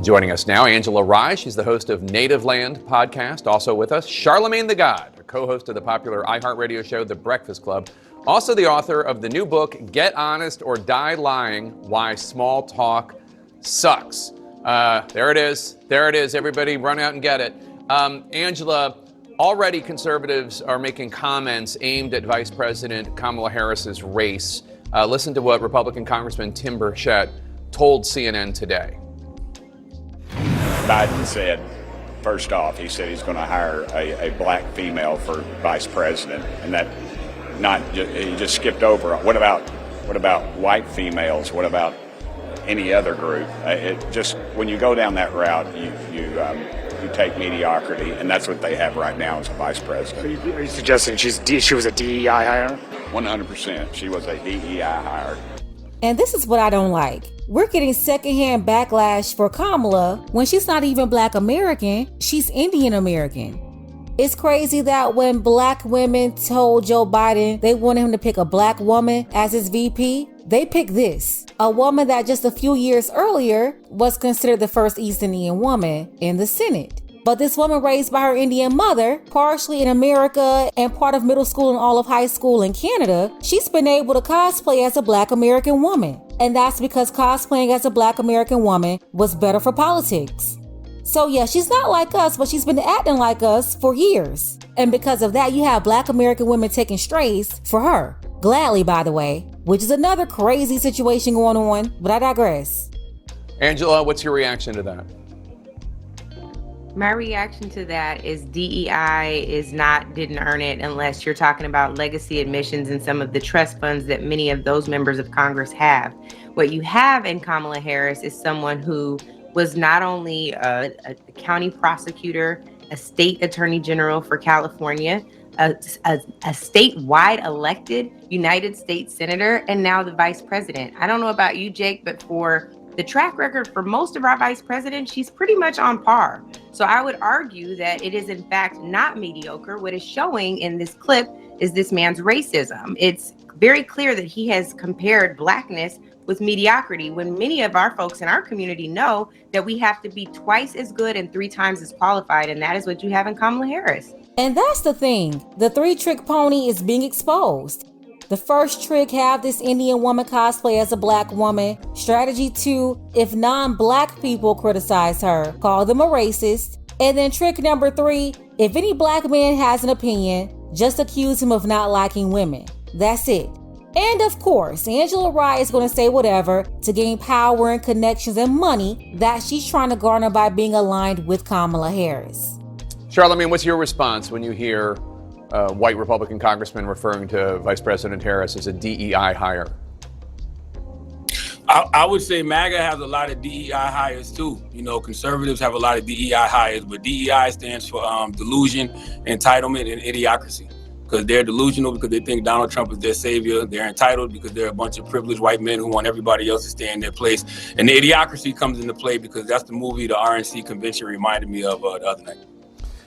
Joining us now, Angela Rye. She's the host of Native Land podcast. Also with us, Charlamagne the God, a co-host of the popular iHeartRadio show, The Breakfast Club. Also the author of the new book, Get Honest or Die Lying, Why Small Talk Sucks. There it is. There it is. Everybody run out and get it. Angela, already conservatives are making comments aimed at Vice President Kamala Harris's race. Listen to what Republican Congressman Tim Burchett told CNN today. Biden said, first off, he said he's going to hire a black female for vice president, and that he just skipped over. What about white females? What about any other group? When you go down that route, you take mediocrity, and that's what they have right now as a vice president. Are you suggesting she was a DEI hire? 100%. She was a DEI hire. And this is what I don't like. We're getting secondhand backlash for Kamala when she's not even Black American, she's Indian American. It's crazy that when Black women told Joe Biden they wanted him to pick a Black woman as his VP, they picked this, a woman that just a few years earlier was considered the first East Indian woman in the Senate. But this woman raised by her Indian mother, partially in America and part of middle school and all of high school in Canada, she's been able to cosplay as a Black American woman. And that's because cosplaying as a Black American woman was better for politics. So yeah, she's not like us, but she's been acting like us for years. And because of that, you have Black American women taking strays for her. Gladly, by the way, which is another crazy situation going on, but I digress. Angela, what's your reaction to that? My reaction to that is DEI didn't earn it unless you're talking about legacy admissions and some of the trust funds that many of those members of Congress have. What you have in Kamala Harris is someone who was not only a county prosecutor, a state attorney general for California, a statewide elected United States senator, and now the vice president. I don't know about you, Jake, but for the track record for most of our vice presidents, she's pretty much on par. So I would argue that it is in fact not mediocre. What is showing in this clip is this man's racism. It's very clear that he has compared Blackness with mediocrity when many of our folks in our community know that we have to be twice as good and 3 times as qualified. And that is what you have in Kamala Harris. And that's the thing. The 3-trick pony is being exposed. The first trick, have this Indian woman cosplay as a Black woman. Strategy 2, if non-Black people criticize her, call them a racist. And then trick number 3, if any Black man has an opinion, just accuse him of not liking women. That's it. And of course, Angela Rye is going to say whatever to gain power and connections and money that she's trying to garner by being aligned with Kamala Harris. Charlamagne, what's your response when you hear white Republican congressman referring to Vice President Harris as a DEI hire? I would say MAGA has a lot of DEI hires too. You know, conservatives have a lot of DEI hires, but DEI stands for delusion, entitlement, and idiocracy. Because they're delusional because they think Donald Trump is their savior. They're entitled because they're a bunch of privileged white men who want everybody else to stay in their place. And the idiocracy comes into play because that's the movie the RNC convention reminded me of the other night.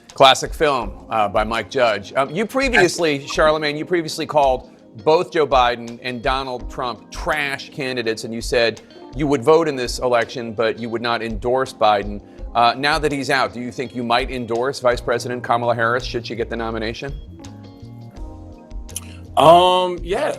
Classic film by Mike Judge. Charlamagne, you previously called both Joe Biden and Donald Trump trash candidates, and you said you would vote in this election, but you would not endorse Biden. Now that he's out, do you think you might endorse Vice President Kamala Harris should she get the nomination? Yeah.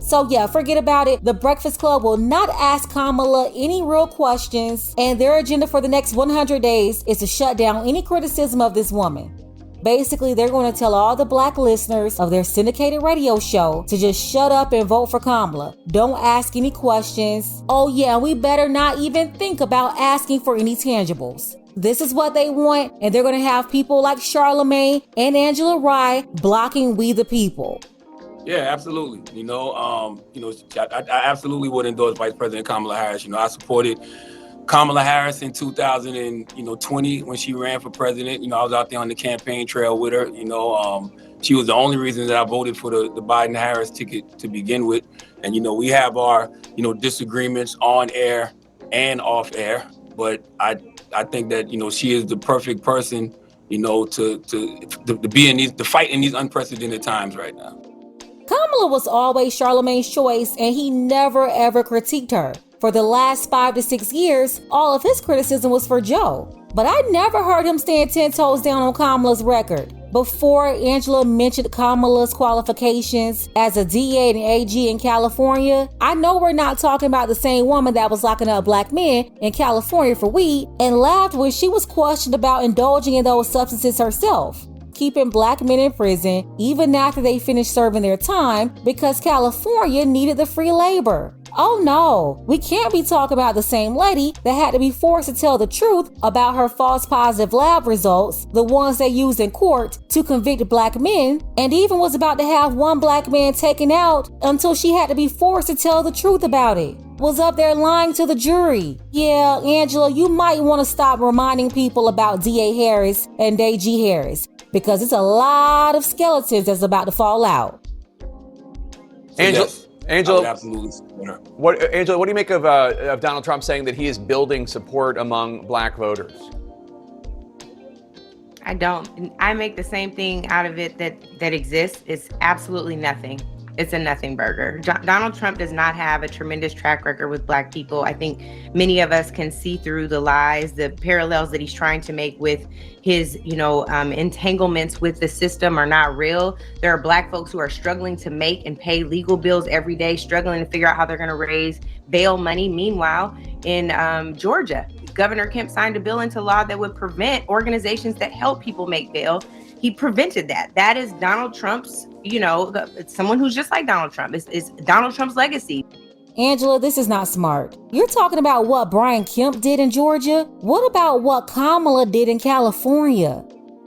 So yeah, forget about it. The Breakfast Club will not ask Kamala any real questions, and their agenda for the next 100 days is to shut down any criticism of this woman. Basically, they're going to tell all the Black listeners of their syndicated radio show to just shut up and vote for Kamala. Don't ask any questions. Oh yeah, we better not even think about asking for any tangibles. This is what they want, and they're going to have people like Charlamagne and Angela Rye blocking we the people. Yeah, absolutely. I absolutely would endorse Vice President Kamala Harris. I supported Kamala Harris in 2020 when she ran for president. I was out there on the campaign trail with her. She was the only reason that I voted for the Biden-Harris ticket to begin with. And, we have our, disagreements on air and off air. But I think that, she is the perfect person, to be to fight in these unprecedented times right now. Kamala was always Charlamagne's choice, and he never ever critiqued her. For the last 5 to 6 years, all of his criticism was for Joe. But I never heard him stand 10 toes down on Kamala's record. Before Angela mentioned Kamala's qualifications as a DA and AG in California, I know we're not talking about the same woman that was locking up black men in California for weed and laughed when she was questioned about indulging in those substances herself. Keeping black men in prison even after they finished serving their time because California needed the free labor. Oh no, we can't be talking about the same lady that had to be forced to tell the truth about her false positive lab results, the ones they used in court to convict black men, and even was about to have one black man taken out until she had to be forced to tell the truth about it. Was up there lying to the jury. Yeah, Angela, you might want to stop reminding people about D.A. Harris and AG Harris, because it's a lot of skeletons that's about to fall out. Angela, absolutely support her. what do you make of Donald Trump saying that he is building support among black voters? I don't. I make the same thing out of it that exists. It's absolutely nothing. It's a nothing burger. Donald Trump does not have a tremendous track record with black people. I think many of us can see through the lies, the parallels that he's trying to make with his, entanglements with the system are not real. There are black folks who are struggling to make and pay legal bills every day, struggling to figure out how they're going to raise bail money. Meanwhile, in Georgia, Governor Kemp signed a bill into law that would prevent organizations that help people make bail. He prevented that. That is Donald Trump's, it's someone who's just like Donald Trump. It's Donald Trump's legacy. Angela, this is not smart. You're talking about what Brian Kemp did in Georgia? What about what Kamala did in California?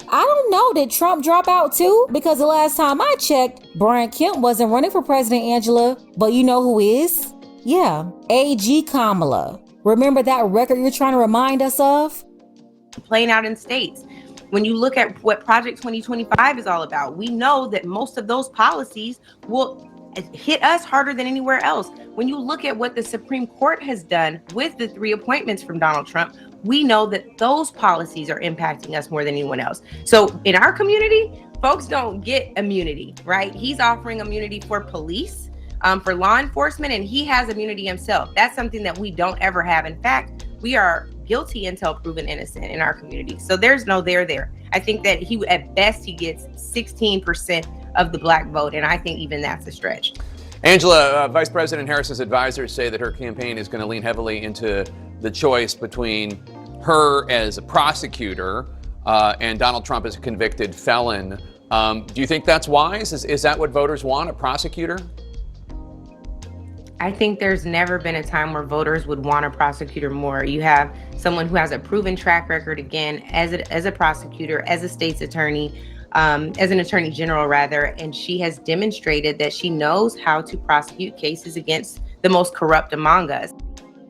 I don't know. Did Trump drop out too? Because the last time I checked, Brian Kemp wasn't running for president, Angela. But you know who is? Yeah, AG Kamala. Remember that record you're trying to remind us of? Playing out in states. When you look at what Project 2025 is all about, we know that most of those policies will hit us harder than anywhere else. When you look at what the Supreme Court has done with the 3 appointments from Donald Trump, we know that those policies are impacting us more than anyone else. So in our community, folks don't get immunity, right? He's offering immunity for police, for law enforcement, and he has immunity himself. That's something that we don't ever have. In fact, we are guilty until proven innocent in our community. So there's no there. I think that at best, he gets 16% of the black vote. And I think even that's a stretch. Angela, Vice President Harris's advisors say that her campaign is going to lean heavily into the choice between her as a prosecutor and Donald Trump as a convicted felon. Do you think that's wise? Is that what voters want, a prosecutor? I think there's never been a time where voters would want a prosecutor more. You have someone who has a proven track record, again, as a prosecutor, as a state's attorney, as an attorney general, rather, and she has demonstrated that she knows how to prosecute cases against the most corrupt among us.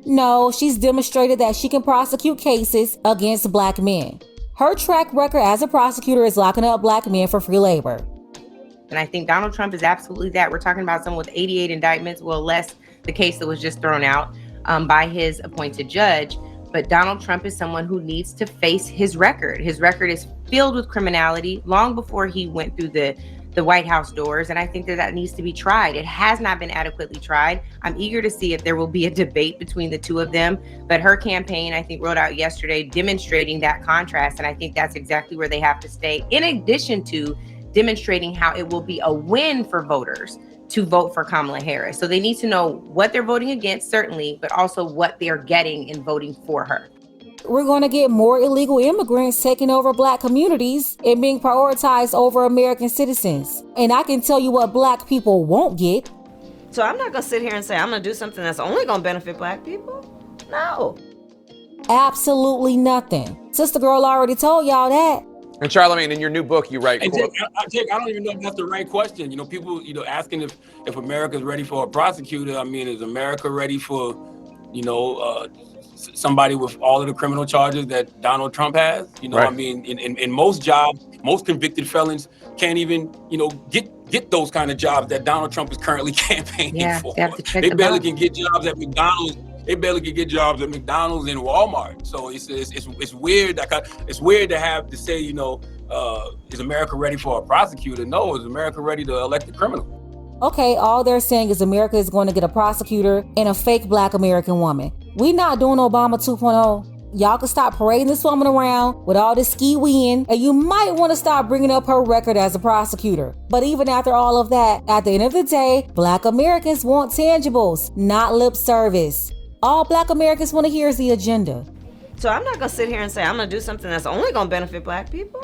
No, she's demonstrated that she can prosecute cases against black men. Her track record as a prosecutor is locking up black men for free labor. And I think Donald Trump is absolutely that. We're talking about someone with 88 indictments, well, less the case that was just thrown out by his appointed judge. But Donald Trump is someone who needs to face his record. His record is filled with criminality long before he went through the White House doors. And I think that needs to be tried. It has not been adequately tried. I'm eager to see if there will be a debate between the two of them. But her campaign, I think, wrote out yesterday demonstrating that contrast. And I think that's exactly where they have to stay, in addition to demonstrating how it will be a win for voters to vote for Kamala Harris. So they need to know what they're voting against, certainly, but also what they're getting in voting for her. We're going to get more illegal immigrants taking over black communities and being prioritized over American citizens. And I can tell you what black people won't get. So I'm not going to sit here and say I'm going to do something that's only going to benefit black people. No. Absolutely nothing. Sister Girl already told y'all that. And Charlamagne, in your new book, you write, Jake, I don't even know if that's the right question. People, asking if America's ready for a prosecutor. I mean, is America ready for, somebody with all of the criminal charges that Donald Trump has? Right. I mean, in most jobs, most convicted felons can't even, get those kind of jobs that Donald Trump is currently campaigning for. They barely can get jobs at McDonald's. They barely can get jobs at McDonald's and Walmart. So it's weird. It's weird to have to say, is America ready for a prosecutor? No, is America ready to elect a criminal? Okay, all they're saying is America is going to get a prosecutor and a fake black American woman. We not doing Obama 2.0. Y'all can stop parading this woman around with all this ski-weeing, and you might want to stop bringing up her record as a prosecutor. But even after all of that, at the end of the day, black Americans want tangibles, not lip service. All black Americans want to hear is the agenda. So I'm not going to sit here and say I'm going to do something that's only going to benefit black people.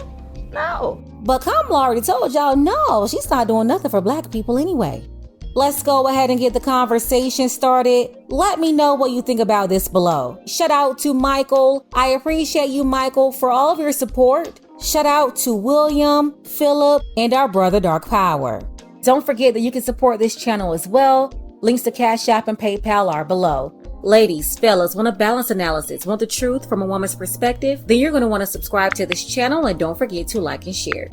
No. But Kamala already told y'all, no, she's not doing nothing for black people anyway. Let's go ahead and get the conversation started. Let me know what you think about this below. Shout out to Michael. I appreciate you, Michael, for all of your support. Shout out to William, Philip, and our brother Dark Power. Don't forget that you can support this channel as well. Links to Cash App and PayPal are below. Ladies, fellas, want a balanced analysis, want the truth from a woman's perspective? Then you're going to want to subscribe to this channel and don't forget to like and share.